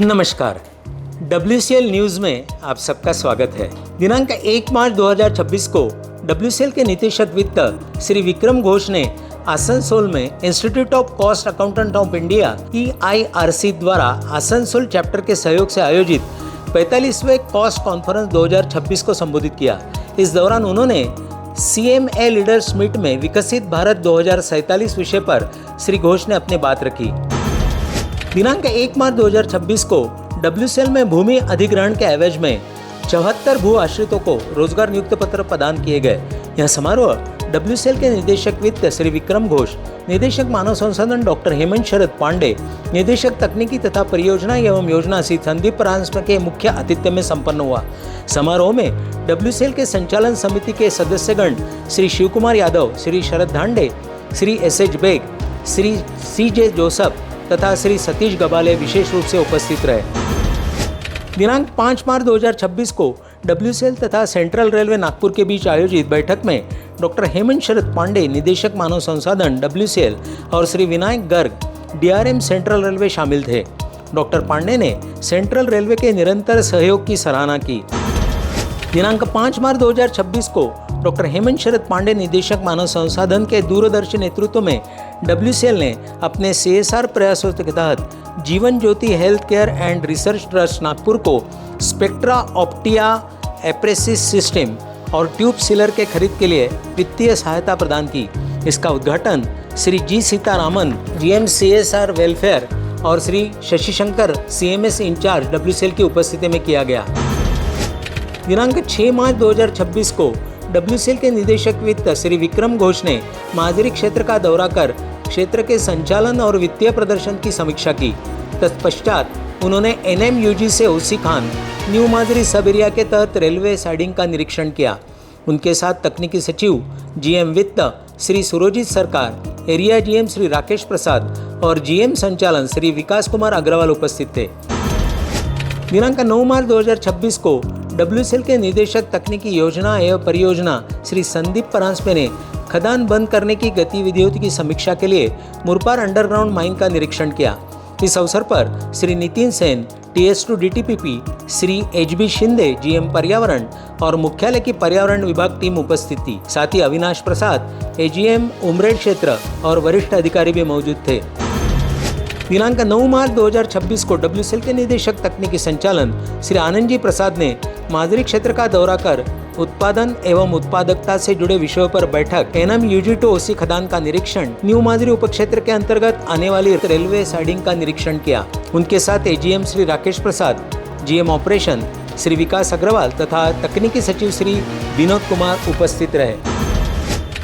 नमस्कार, WCL news में आप सबका स्वागत है। दिनांक 1 मार्च 2026 को WCL के निदेशक वित्त श्री विक्रम घोष ने आसनसोल में institute of cost accountant of India EIRC द्वारा आसनसोल चैप्टर के सहयोग से आयोजित 45वें कॉस्ट कॉन्फ्रेंस 2026 को संबोधित किया। इस दौरान उन्होंने CMA लीडर्स मीट में विकसित भारत 2047 विषय पर श्री घोष ने अपनी बात रखी। दिनांक 1 मार्च 2026 को WCL में भूमि अधिग्रहण के एवज में 74 भू आश्रितों को रोजगार नियुक्ति पत्र प्रदान किए गए। यह समारोह WCL के निदेशक वित्त श्री विक्रम घोष, निदेशक मानव संसाधन डॉक्टर हेमंत शरद पांडे, निदेशक तकनीकी तथा परियोजना एवं योजना श्री संदीप परांजपे के मुख्य आतिथ्य में संपन्न हुआ। समारोह में WCL के संचालन समिति के सदस्यगण Shri Shiv Kumar Yadav, Shri Sharad Dhande, Shri SH Baig, Shri CJ Joseph तथा श्री सतीश गबाले विशेष रूप से उपस्थित रहे। दिनांक 5 मार्च 2026 को WCL तथा सेंट्रल रेलवे नागपुर के बीच आयोजित बैठक में डॉक्टर हेमंत शरद पांडे, निदेशक मानव संसाधन WCL और Shri Vinayak Garg, DRM central railway शामिल थे। डॉक्टर पांडे ने सेंट्रल रेलवे के निरंतर सहयोग की सराहना की। दिनांक 5 मार्च 2026 को डॉक्टर हेमंत शरद पांडे, निदेशक मानव संसाधन के दूरदर्शी नेतृत्व में WCL ने अपने CSR प्रयासों के तहत Jeevan Jyoti health care and research trust Nagpur को स्पेक्ट्रा ऑप्टिया एप्रेसिस सिस्टम और ट्यूब सीलर के खरीद के लिए वित्तीय सहायता प्रदान की। इसका उद्घाटन Shri G Sitaraman, GM CSR welfare और Shri Shashi Shankar, CMS incharge WCL की उपस्थिति में किया गया। दिनांक 6 मार्च 2026 को WCL के निदेशक वित्त श्री विक्रम घोष ने माजरी क्षेत्र का दौरा कर क्षेत्र के संचालन और वित्तीय प्रदर्शन की समीक्षा की। तत्पश्चात उन्होंने NMUG से OC खान, न्यू माजरी सब एरिया के तहत रेलवे साइडिंग का निरीक्षण किया। उनके साथ तकनीकी सचिव GM वित्त श्री सुरजीत सरकार, एरिया GM श्री राकेश प्रसाद और GM संचालन श्री विकास कुमार अग्रवाल उपस्थित थे। दिनांक 9 मार्च 2026 को WCL के निदेशक तकनीकी योजना एवं परियोजना श्री संदीप परांजपे ने खदान बंद करने की गतिविधियों की समीक्षा के लिए मुरपार अंडरग्राउंड माइन का निरीक्षण किया। इस अवसर पर Shri Nitin Sen, TS2 DTPP, Shri HB Shinde, GM पर्यावरण और मुख्यालय की पर्यावरण विभाग टीम उपस्थित थी। साथ ही अविनाश प्रसाद, AGM उमरेड क्षेत्र और वरिष्ठ अधिकारी भी मौजूद थे। दिनांक 9 मार्च 2026 को WCL के निदेशक तकनीकी संचालन श्री आनंद जी प्रसाद ने माजरी क्षेत्र का दौरा कर उत्पादन एवं उत्पादकता से जुड़े विषयों पर बैठक, NMUG to OC खदान का निरीक्षण, न्यू माजरी उपक्षेत्र के अंतर्गत आने वाली रेलवे साइडिंग का निरीक्षण किया। उनके साथ AGM श्री राकेश प्रसाद, GM ऑपरेशन श्री विकास अग्रवाल तथा तकनीकी सचिव श्री विनोद कुमार उपस्थित रहे।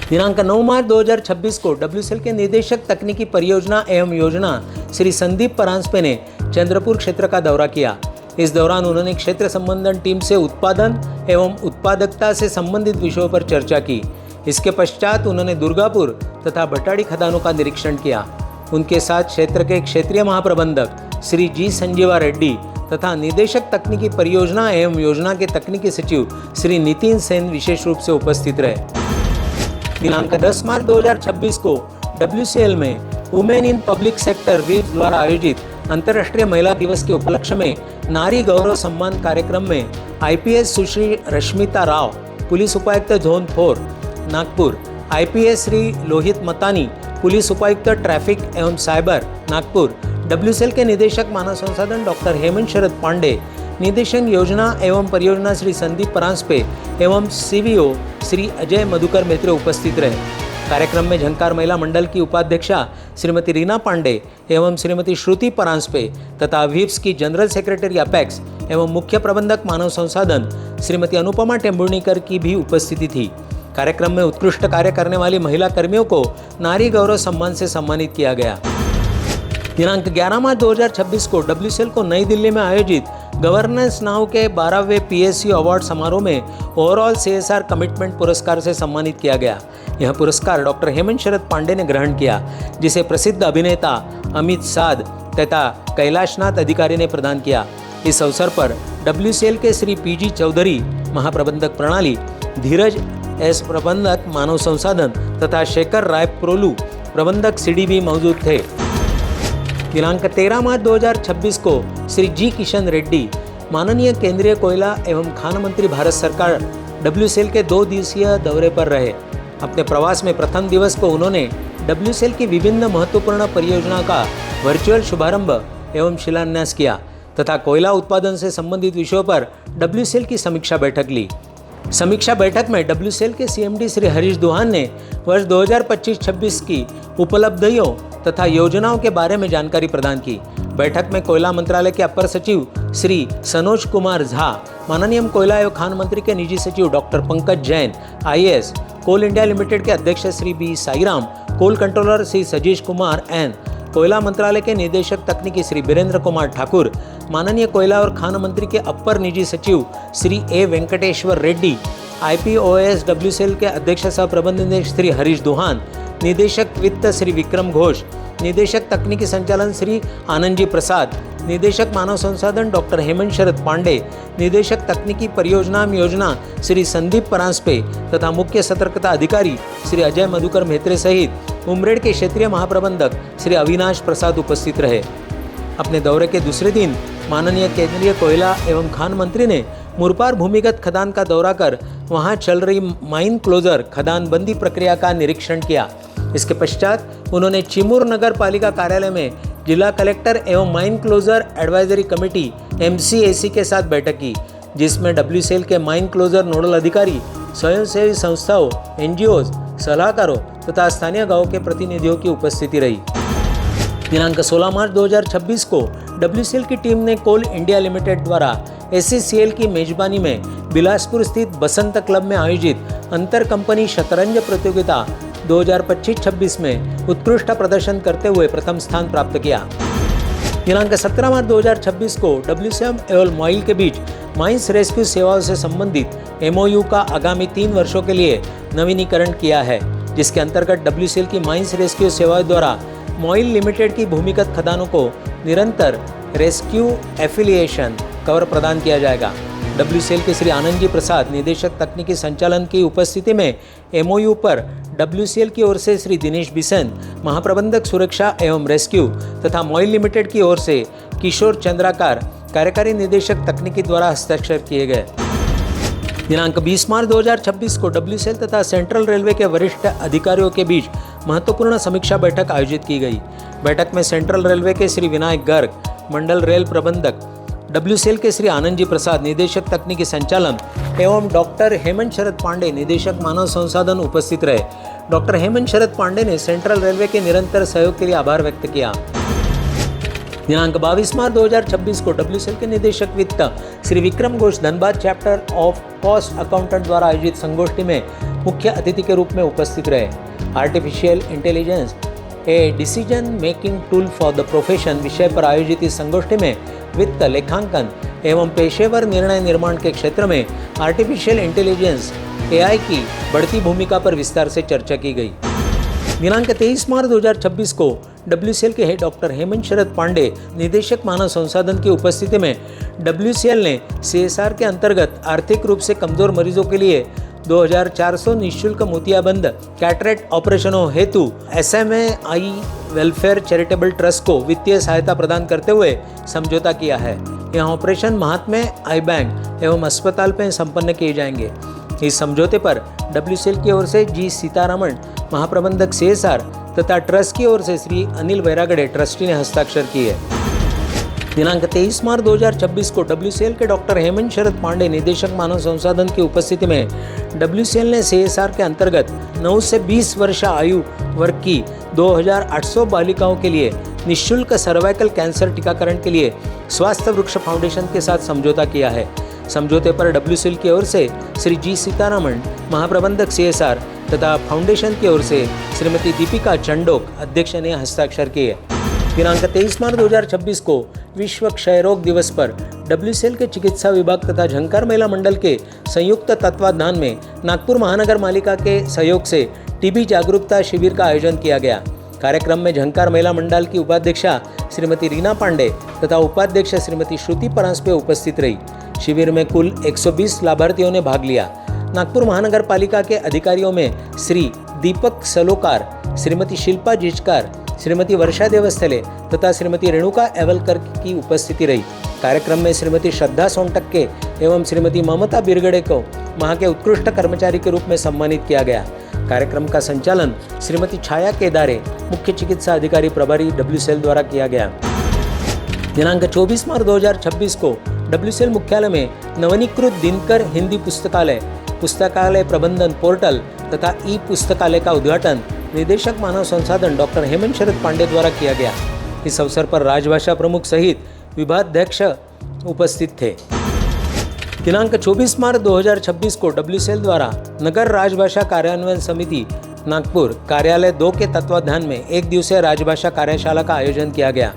दिनांक 9 मार्च 2026 को WCL के निदेशक तकनीकी परियोजना एवं योजना श्री संदीप परांजपे ने चंद्रपुर क्षेत्र का दौरा किया। इस दौरान उन्होंने क्षेत्र संबंधन टीम से उत्पादन एवं उत्पादकता से संबंधित विषयों पर चर्चा की। इसके पश्चात उन्होंने दुर्गापुर तथा भटाड़ी खदानों का निरीक्षण किया। उनके साथ क्षेत्र के क्षेत्रीय महाप्रबंधक श्री G संजीवा रेड्डी तथा निदेशक तकनीकी परियोजना एवं योजना के तकनीकी सचिव श्री नितिन सेन विशेष रूप से उपस्थित रहे। दिनांक 10 मार्च 2026 को WCL में women in public sector WIPS द्वारा आयोजित अंतर्राष्ट्रीय महिला दिवस के उपलक्ष्य में नारी गौरव सम्मान कार्यक्रम में IPS सुश्री रश्मिता राव, पुलिस उपायुक्त zone 4 Nagpur, IPS Shri Lohit मतानी, police उपायुक्त ट्रैफिक एवं साइबर नागपुर, WCL के निदेशक मानव संसाधन डॉक्टर हेमंत शरद पांडे, निदेशक योजना एवं परियोजना श्री संदीप परांजपे एवं CVO श्री अजय मधुकर मित्र उपस्थित रहे। कार्यक्रम में झंकार महिला मंडल की उपाध्यक्षा श्रीमती रीना पांडे एवं श्रीमती श्रुति परांजपे तथा WIPS की जनरल सेक्रेटरी अपेक्स एवं मुख्य प्रबंधक मानव संसाधन श्रीमती अनुपमा टेम्बुर्णीकर की भी उपस्थिति थी। कार्यक्रम में उत्कृष्ट कार्य करने वाली महिला कर्मियों को नारी गौरव सम्मान से सम्मानित किया गया। दिनांक 11 मार्च 2026 को WCL को नई दिल्ली में आयोजित गवर्नेंस नाउ के 12वें PSU अवार्ड समारोह में ओवरऑल CSR कमिटमेंट पुरस्कार से सम्मानित किया गया। यह पुरस्कार डॉक्टर हेमंत शरद पांडे ने ग्रहण किया, जिसे प्रसिद्ध अभिनेता अमित साध तथा कैलाशनाथ अधिकारी ने प्रदान किया। इस अवसर पर WCL के श्री PG चौधरी, महाप्रबंधक प्रणाली, धीरज S प्रबंधक मानव संसाधन तथा शेखर राय प्रोलू, प्रबंधक CDB मौजूद थे। दिनांक 13 मार्च 2026 को श्री जी किशन रेड्डी माननीय केंद्रीय कोयला एवं खान मंत्री भारत सरकार WCL के 2 दिवसीय दौरे पर रहे। अपने प्रवास में प्रथम दिवस को उन्होंने WCL की विभिन्न महत्वपूर्ण परियोजनाओं का वर्चुअल शुभारंभ एवं शिलान्यास किया तथा कोयला उत्पादन से संबंधित विषयों पर WCL की समीक्षा बैठक ली। समीक्षा बैठक में WCL के CMD श्री हरीश दुहान ने वर्ष 2025-26 की उपलब्धियों तथा योजनाओं के बारे में जानकारी प्रदान की। बैठक में कोयला मंत्रालय के अपर सचिव श्री सनोज कुमार झा, माननीय कोयला एवं खान मंत्री के निजी सचिव डॉक्टर पंकज जैन IAS, कोल इंडिया लिमिटेड के अध्यक्ष श्री बी साईराम, कोल कंट्रोलर श्री सजीश कुमार N, कोयला मंत्रालय के निदेशक तकनीकी श्री बीरेंद्र कुमार ठाकुर, माननीय कोयला और खान मंत्री के अपर निजी सचिव Shri A Venkateshwara Reddy, IPOS WCL के अध्यक्ष सह प्रबंध निदेशक श्री हरीश दुहान, निदेशक वित्त श्री विक्रम घोष, निदेशक तकनीकी संचालन श्री आनंद जी प्रसाद, निदेशक मानव संसाधन डॉक्टर हेमंत शरद पांडे, निदेशक तकनीकी परियोजना योजना श्री संदीप परांजपे तथा मुख्य सतर्कता अधिकारी श्री अजय मधुकर मेहत्रे सहित उमरेड के क्षेत्रीय महाप्रबंधक श्री अविनाश प्रसाद उपस्थित रहे। अपने दौरे के दूसरे दिन माननीय केंद्रीय कोयला एवं खान मंत्री ने मुरपार भूमिगत खदान का दौरा कर वहां चल रही माइन क्लोजर खदान बंदी प्रक्रिया का निरीक्षण किया। इसके पश्चात उन्होंने चिमूर नगर पालिका कार्यालय में जिला कलेक्टर एवं mine closure advisory committee MCAC के साथ बैठक की, जिसमें WCL के माइन क्लोजर नोडल अधिकारी, स्वयंसेवी संस्थाओं, NGOs, सलाहकारों तथा स्थानीय गांवों के प्रतिनिधियों की उपस्थिति रही। दिनांक 16 मार्च 2026 को WCL की टीम ने कोल इंडिया लिमिटेड द्वारा SCCL की मेजबानी में बिलासपुर स्थित बसंत क्लब में आयोजित अंतर कंपनी शतरंज प्रतियोगिता 2025-26 में उत्कृष्ट प्रदर्शन करते हुए प्रथम स्थान प्राप्त किया। दिनांक 17 मार्च 2026 को WCM एवं मॉइल के बीच माइंस रेस्क्यू सेवाओं से संबंधित MOU का आगामी 3 वर्षों के लिए नवीनीकरण किया है, जिसके अंतर्गत WCL की माइंस रेस्क्यू सेवाओं द्वारा मॉइल लिमिटेड की भूमिगत खदानों को निरंतर रेस्क्यू एफिलिएशन कवर प्रदान किया जाएगा। WCL के श्री आनंद जी प्रसाद, निदेशक तकनीकी संचालन की उपस्थिति में MOU पर WCL की ओर से श्री दिनेश बिसेन, महाप्रबंधक सुरक्षा एवं रेस्क्यू तथा मॉइल लिमिटेड की ओर से किशोर चंद्राकार, कार्यकारी निदेशक तकनीकी द्वारा हस्ताक्षर किए गए। दिनांक 20 मार्च 2026 को WCL तथा सेंट्रल रेलवे के वरिष्ठ अधिकारियों के बीच महत्वपूर्ण समीक्षा बैठक आयोजित की गई। बैठक में सेंट्रल रेलवे के श्री विनायक गर्ग, मंडल रेल प्रबंधक, WCL के श्री आनंद जी प्रसाद, निदेशक तकनीकी संचालन एवं डॉक्टर हेमंत शरद पांडे, निदेशक मानव संसाधन उपस्थित रहे। डॉक्टर हेमंत शरद पांडे ने सेंट्रल रेलवे के निरंतर सहयोग के लिए आभार व्यक्त किया। दिनांक 22 मार्च 2026 को WCL के निदेशक वित्त Shri Vikram Ghosh Dhanbad chapter of cost accountant द्वारा आयोजित संगोष्ठी में मुख्य अतिथि के रूप में उपस्थित रहे। Artificial intelligence a decision making tool for the profession विषय पर आयोजित इस संगोष्ठी में वित्त, लेखांकन एवं पेशेवर निर्णय निर्माण के क्षेत्र में आर्टिफिशियल इंटेलिजेंस AI की बढ़ती भूमिका पर विस्तार से चर्चा की गई। दिनांक 23 मार्च 2026 को WCL के डॉक्टर हेमंत शरद पांडे, निदेशक मानव संसाधन की उपस्थिति में WCL ने CSR के अंतर्गत आर्थिक रूप से कमजोर मरीजों के लिए 2400 निःशुल्क मोतियाबंद कैटरेक्ट ऑपरेशनों हेतु SMA आई वेलफेयर चैरिटेबल ट्रस्ट को वित्तीय सहायता प्रदान करते हुए समझौता किया है। यह ऑपरेशन महात्मा आई बैंक एवं अस्पताल में संपन्न किए जाएंगे। इस समझौते पर WCL की ओर से जी सीतारमण, महाप्रबंधक CSR तथा ट्रस्ट की ओर से श्री अनिल वैरागड़े, ट्रस्टी ने हस्ताक्षर किए। दिनांक 23 मार्च 2026 को WCL के डॉक्टर हेमंत शरद पांडे, निदेशक मानव संसाधन की उपस्थिति में WCL ने CSR के अंतर्गत 9 से 20 वर्ष आयु वर्ग की 2800 बालिकाओं के लिए निःशुल्क सर्वाइकल कैंसर टीकाकरण के लिए स्वास्थ्य वृक्ष फाउंडेशन के साथ समझौता किया है। समझौते पर WCL की ओर से श्री जी सीतारमण, महाप्रबंधक CSR तथा फाउंडेशन की ओर से श्रीमती दीपिका चंडोक, अध्यक्ष ने हस्ताक्षर किए। दिनांक 23 मार्च 2026 को विश्व क्षय रोग दिवस पर WCL के चिकित्सा विभाग तथा झंकार महिला मंडल के संयुक्त तत्वाधान में नागपुर महानगर पालिका के सहयोग से TB जागरूकता शिविर का आयोजन किया गया। कार्यक्रम में झंकार महिला मंडल की उपाध्यक्षा श्रीमती रीना पांडे तथा उपाध्यक्ष श्रीमती श्रुति परांजपे उपस्थित रही। शिविर में कुल 120 लाभार्थियों ने भाग लिया। नागपुर महानगर पालिका के अधिकारियों में श्री दीपक सलोकार, श्रीमती शिल्पा जिचकार, श्रीमती वर्षा देवस्थले तथा श्रीमती रेणुका एवलकर की उपस्थिति रही। कार्यक्रम में श्रीमती श्रद्धा सोनटक्के एवं श्रीमती ममता बिरगड़े को वहाँ के उत्कृष्ट कर्मचारी के रूप में सम्मानित किया गया। कार्यक्रम का संचालन श्रीमती छाया केदारे, मुख्य चिकित्सा अधिकारी प्रभारी WCL द्वारा किया गया। दिनांक 24 मार्च 2026 को WCL मुख्यालय में नवनीकृत दिनकर हिंदी पुस्तकालय प्रबंधन पोर्टल तथा ई पुस्तकालय का उद्घाटन निदेशक मानव संसाधन डॉक्टर हेमंत शरद पांडे द्वारा किया गया। इस अवसर पर राजभाषा प्रमुख सहित विभागाध्यक्ष उपस्थित थे। दिनांक 24 मार्च 2026 को WCL द्वारा नगर राजभाषा कार्यान्वयन समिति नागपुर कार्यालय 2 के तत्वाधान में एक दिवसीय राजभाषा कार्यशाला का आयोजन किया गया।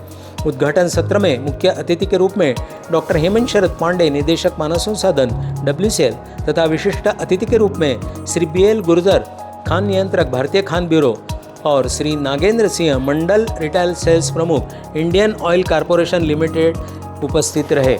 उद्घाटन सत्र में मुख्य अतिथि के रूप में डॉक्टर हेमंत शरद पांडे, निदेशक मानव संसाधन WCL तथा विशिष्ट अतिथि के रूप में श्री BL गुर्जर, खान नियंत्रक भारतीय खान ब्यूरो और श्री नागेंद्र सिंह, मंडल रिटेल सेल्स प्रमुख इंडियन ऑयल कॉरपोरेशन लिमिटेड उपस्थित रहे।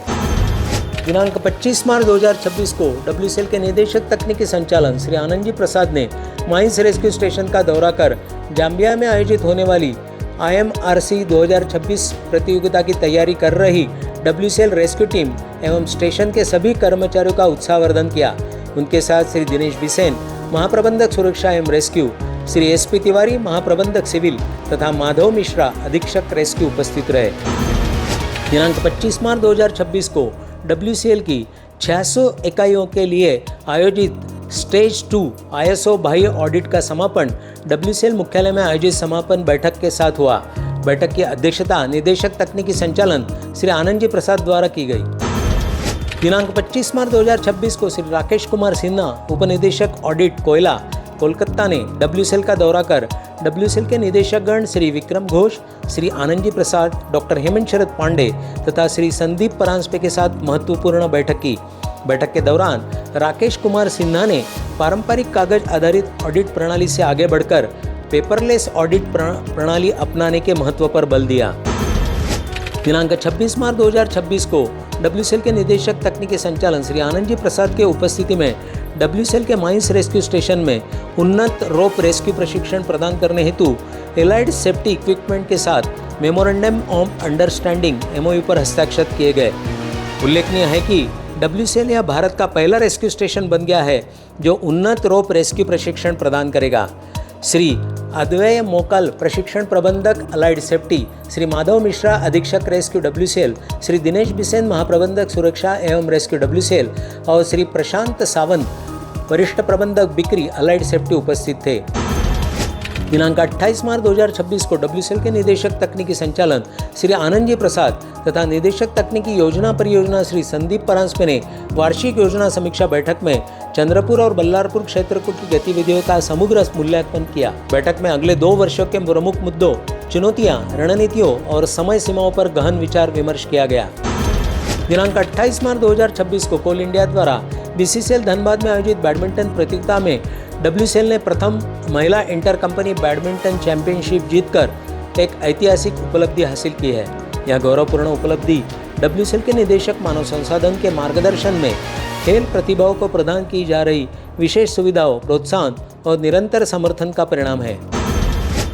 दिनांक 25 मार्च 2026 को WCL के निदेशक तकनीकी संचालन श्री आनंद जी प्रसाद ने माइंस रेस्क्यू स्टेशन का दौरा कर जाम्बिया में आयोजित होने वाली IMRC 2026 प्रतियोगिता की तैयारी कर रही WCL रेस्क्यू टीम एवं स्टेशन के सभी कर्मचारियों का उत्साहवर्धन किया। उनके साथ श्री दिनेश बिसेन, महाप्रबंधक सुरक्षा एवं रेस्क्यू, श्री SP तिवारी, महाप्रबंधक सिविल तथा माधव मिश्रा, अधीक्षक रेस्क्यू उपस्थित रहे। दिनांक 25 मार्च 2026 को WCL की 600 इकाइयों के लिए आयोजित स्टेज 2 ISO बाह्य ऑडिट का समापन WCL मुख्यालय में आयोजित समापन बैठक के साथ हुआ। बैठक की अध्यक्षता निदेशक तकनीकी संचालन श्री आनंद जी प्रसाद द्वारा की गई। दिनांक 25 मार्च 2026 को श्री राकेश कुमार सिन्हा, उपनिदेशक ऑडिट कोयला, कोलकाता ने WCL का दौरा कर WCL के निदेशकगण श्री विक्रम घोष, श्री आनंद जी प्रसाद, डॉक्टर हेमंत शरद पांडे तथा श्री संदीप परांजपे के साथ महत्वपूर्ण बैठक की। बैठक के दौरान राकेश कुमार सिन्हा ने पारंपरिक कागज आधारित ऑडिट प्रणाली से आगे बढ़कर पेपरलेस ऑडिट प्रणाली अपनाने के महत्व पर बल दिया। दिनांक 26 मार्च 2026 को WCL के निदेशक तकनीकी संचालन श्री आनंद जी प्रसाद के उपस्थिति में WCL के माइंस रेस्क्यू स्टेशन में उन्नत रोप रेस्क्यू प्रशिक्षण प्रदान करने हेतु एलाइड सेफ्टी इक्विपमेंट के साथ मेमोरेंडम ऑफ अंडरस्टैंडिंग MOU पर हस्ताक्षर किए गए। उल्लेखनीय है कि WCL यह भारत का पहला रेस्क्यू स्टेशन बन गया है जो उन्नत रोप रेस्क्यू प्रशिक्षण प्रदान करेगा। श्री अद्वैय मोकल, प्रशिक्षण प्रबंधक अलाइड सेफ्टी, श्री माधव मिश्रा, अधीक्षक रेस्क्यू WCL, श्री दिनेश बिसेन, महाप्रबंधक सुरक्षा एवं रेस्क्यू WCL और श्री प्रशांत सावंत, वरिष्ठ प्रबंधक बिक्री अलाइड सेफ्टी उपस्थित थे। दिनांक 28 मार्च 2026 को WCL के निदेशक तकनीकी संचालन श्री आनंद जी प्रसाद तथा निदेशक तकनीकी योजना परियोजना श्री संदीप परांजपे ने वार्षिक योजना समीक्षा बैठक में चंद्रपुर और बल्लारपुर क्षेत्र की गतिविधियों का समग्र मूल्यांकन किया। बैठक में अगले 2 वर्षों के प्रमुख मुद्दों, चुनौतियां, रणनीतियों और समय सीमाओं पर गहन विचार विमर्श किया गया। दिनांक 28 मार्च 2026 को कोल इंडिया द्वारा BCCL धनबाद में आयोजित बैडमिंटन प्रतियोगिता में WCL ने प्रथम महिला इंटर कंपनी बैडमिंटन चैंपियनशिप जीतकर एक ऐतिहासिक उपलब्धि हासिल की है। यह गौरवपूर्ण उपलब्धि WCL के निदेशक मानव संसाधन के मार्गदर्शन में खेल प्रतिभाओं को प्रदान की जा रही विशेष सुविधाओं, प्रोत्साहन और निरंतर समर्थन का परिणाम है।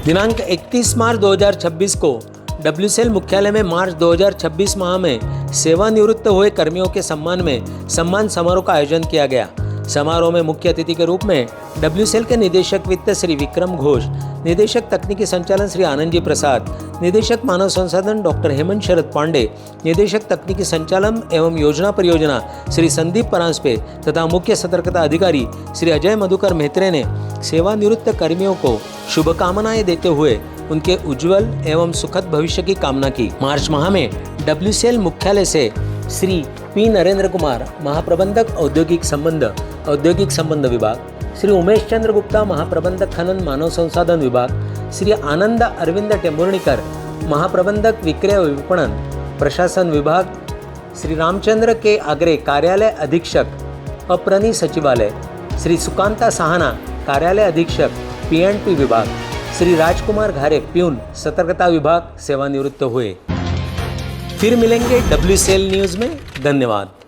दिनांक 31 मार्च 2026 को WCL मुख्यालय में मार्च 2026 माह में सेवानिवृत्त हुए कर्मियों के सम्मान में सम्मान समारोह का आयोजन किया गया। समारोह में मुख्य अतिथि के रूप में WCL के निदेशक वित्त श्री विक्रम घोष, निदेशक तकनीकी संचालन श्री आनंद जी प्रसाद, निदेशक मानव संसाधन डॉक्टर हेमंत शरद पांडे, निदेशक तकनीकी संचालन एवं योजना परियोजना श्री संदीप परांजपे तथा मुख्य सतर्कता अधिकारी श्री अजय मधुकर मेहत्रे ने सेवानिवृत्त कर्मियों को शुभकामनाएं देते हुए उनके उज्जवल एवं सुखद भविष्य की कामना की। मार्च माह में WCL मुख्यालय से श्री P नरेंद्र कुमार, महाप्रबंधक औद्योगिक संबंध विभाग, श्री उमेश चंद्र गुप्ता, महाप्रबंधक खनन मानव संसाधन विभाग, श्री आनंद अरविंद टेंभुर्णीकर, महाप्रबंधक विक्रय विपणन प्रशासन विभाग, श्री रामचंद्र के आगरे, कार्यालय अधीक्षक अप्रनी सचिवालय, श्री सुकांता साहना, कार्यालय अधीक्षक P&P विभाग, श्री राजकुमार घारे, प्यून सतर्कता विभाग सेवानिवृत्त हुए। फिर मिलेंगे WCL न्यूज़ में। धन्यवाद।